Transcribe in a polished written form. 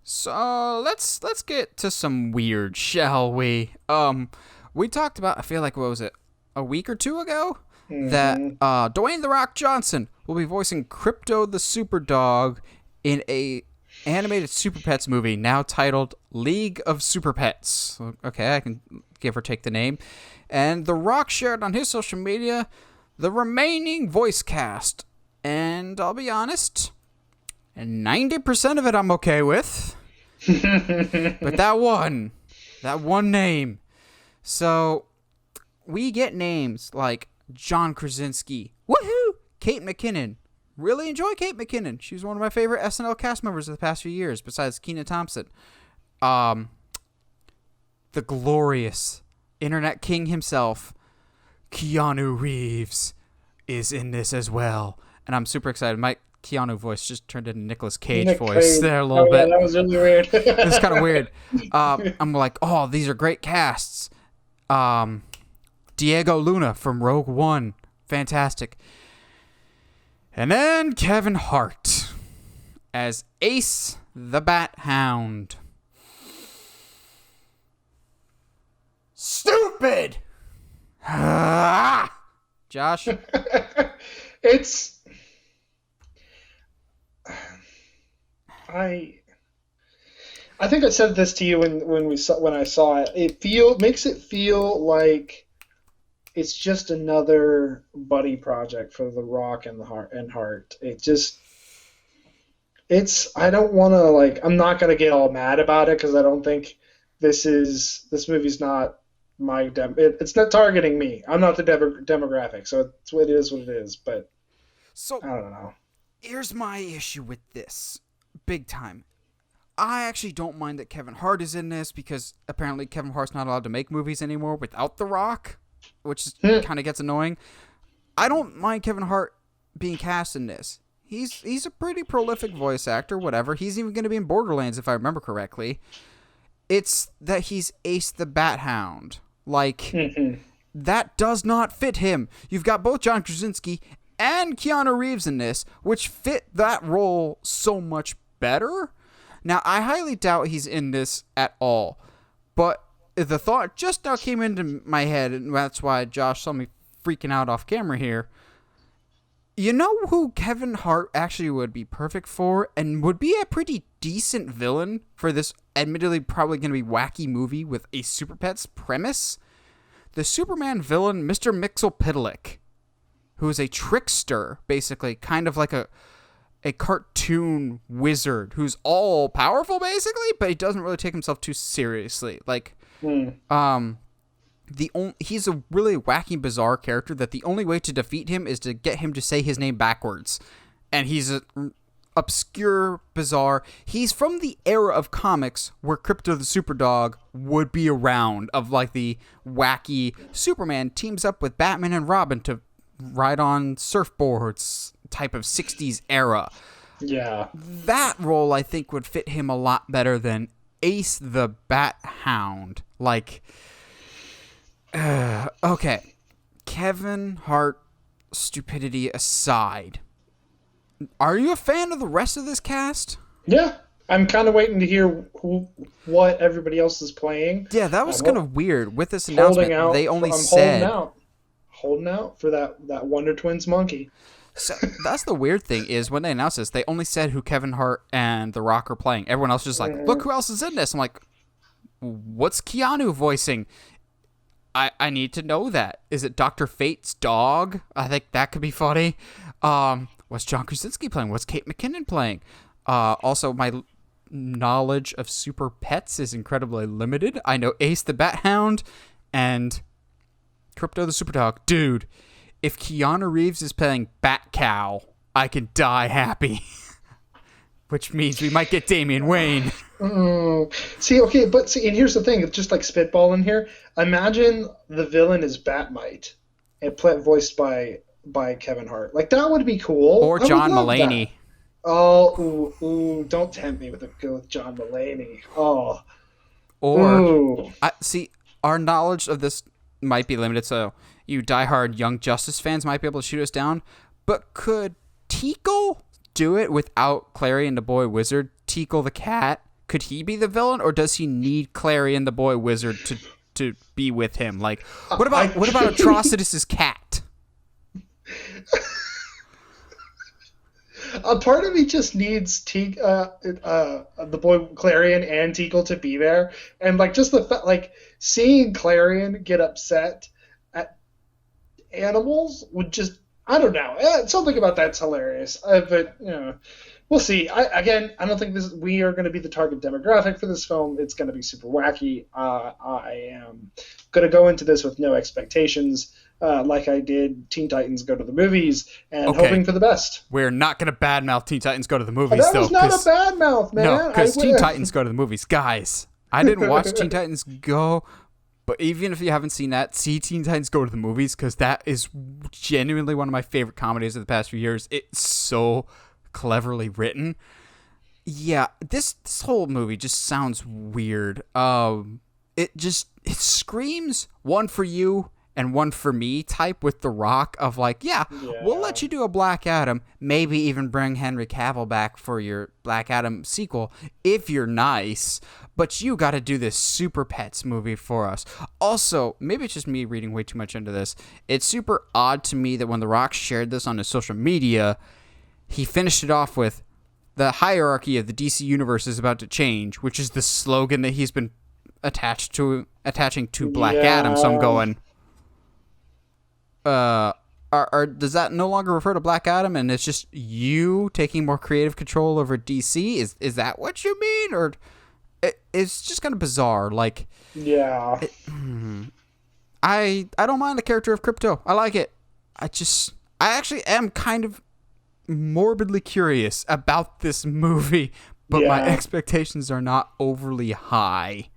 So let's get to some weird, shall we? We talked about, I feel like, what was it, a week or two ago, that Hmm. Dwayne "The Rock" Johnson will be voicing Krypto the Superdog in a animated Superpets movie now titled League of Superpets. Okay, I can give or take the name. And The Rock shared on his social media the remaining voice cast. And I'll be honest, 90% of it I'm okay with. But that one name. So we get names like John Krasinski. Woohoo! Kate McKinnon. Really enjoy Kate McKinnon. She's one of my favorite SNL cast members of the past few years, besides Kenan Thompson. Um, the glorious internet king himself, Keanu Reeves, is in this as well. And I'm super excited. My Keanu voice just turned into Nicolas Cage Nick voice Cage. there a little Oh yeah, bit. that was really weird. It's kind of weird. I'm like, oh, these are great casts. Diego Luna from Rogue One, fantastic. And then Kevin Hart as Ace the Bat Hound. Stupid. Josh. It's I I think I said this to you when I saw it. It makes it feel like it's just another buddy project for The Rock and the Hart. It's I don't want to I'm not gonna get all mad about it because I don't think this movie's not it's not targeting me. I'm not the demographic, so it is what it is. But So I don't know. here's my issue with this. Big time. I actually don't mind that Kevin Hart is in this because apparently Kevin Hart's not allowed to make movies anymore without The Rock, which kind of gets annoying. I don't mind Kevin Hart being cast in this. He's a pretty prolific voice actor, whatever. He's even going to be in Borderlands if I remember correctly. It's that he's Ace the Bat Hound. That does not fit him. You've got both John Krasinski and Keanu Reeves in this, which fit that role so much better. Now, I highly doubt he's in this at all, but the thought just now came into my head, and that's why Josh saw me freaking out off camera here. You know who Kevin Hart actually would be perfect for, and would be a pretty decent villain for this admittedly probably going to be wacky movie with a Super Pets premise? The Superman villain, Mr. Mxyzptlk, who is a trickster, basically, kind of like a cartoon wizard who's all powerful, basically, but he doesn't really take himself too seriously. He's a really wacky, bizarre character that the only way to defeat him is to get him to say his name backwards. And he's a obscure, bizarre. He's from the era of comics where Krypto the Superdog would be around, of like the wacky Superman teams up with Batman and Robin to ride on surfboards type of 60s era. Yeah. That role, I think, would fit him a lot better than Ace the Bat Hound. Okay. Kevin Hart stupidity aside, are you a fan of the rest of this cast? Yeah. I'm kind of waiting to hear what everybody else is playing. Yeah, that was I'm kind of weird. With this holding announcement, out. they only I'm said... holding out for that Wonder Twins monkey. So that's the weird thing is when they announced this, they only said who Kevin Hart and The Rock are playing. Everyone else was just like, look who else is in this. I'm like, what's Keanu voicing? I need to know that. Is it Dr. Fate's dog? I think that could be funny. What's John Krasinski playing? What's Kate McKinnon playing? Also, my knowledge of Super Pets is incredibly limited. I know Ace the Bat Hound and Krypto the Superdog. Dude, if Keanu Reeves is playing Bat Cow, I can die happy. Which means we might get Damian Wayne. See, okay, and here's the thing. It's just like spitballing here. Imagine the villain is Batmite, and voiced by Kevin Hart. That would be cool. Or I would John love Mulaney. that. Oh, ooh, don't tempt me with John Mulaney. Oh, Or, see, our knowledge of this might be limited, so you diehard Young Justice fans might be able to shoot us down. But could Tickle do it without Clary and the Boy Wizard? Tickle the cat? could he be the villain, or does he need Clarion the boy wizard to be with him? Like, what about Atrocitus's cat? A part of me just needs the boy Clarion and Teagle to be there, and like just the fact, like seeing Clarion get upset at animals would just, I don't know, something about that's hilarious. But we'll see. I don't think we are going to be the target demographic for this film. It's going to be super wacky. I am going to go into this with no expectations. Like I did Teen Titans Go to the Movies, and hoping for the best. We're not going to badmouth Teen Titans Go to the Movies, that was not a badmouth, man. No, because Teen Titans Go to the Movies. Guys, I didn't watch Teen Titans Go, but even if you haven't seen that, see Teen Titans Go to the Movies, because that is genuinely one of my favorite comedies of the past few years. It's so cleverly written. Yeah, this whole movie just sounds weird. It screams one for you and one for me type with The Rock of like, we'll let you do a Black Adam, maybe even bring Henry Cavill back for your Black Adam sequel if you're nice, but you got to do this Superpets movie for us. Also, maybe it's just me reading way too much into this. It's super odd to me that when The Rock shared this on his social media, he finished it off with, "The hierarchy of the DC universe is about to change," which is the slogan that he's been attaching to Black Adam. So I'm going, does that no longer refer to Black Adam, and it's just you taking more creative control over DC? Is that what you mean, or it's just kind of bizarre? Like, I don't mind the character of Krypto. I like it. I actually am kind of morbidly curious about this movie, but my expectations are not overly high.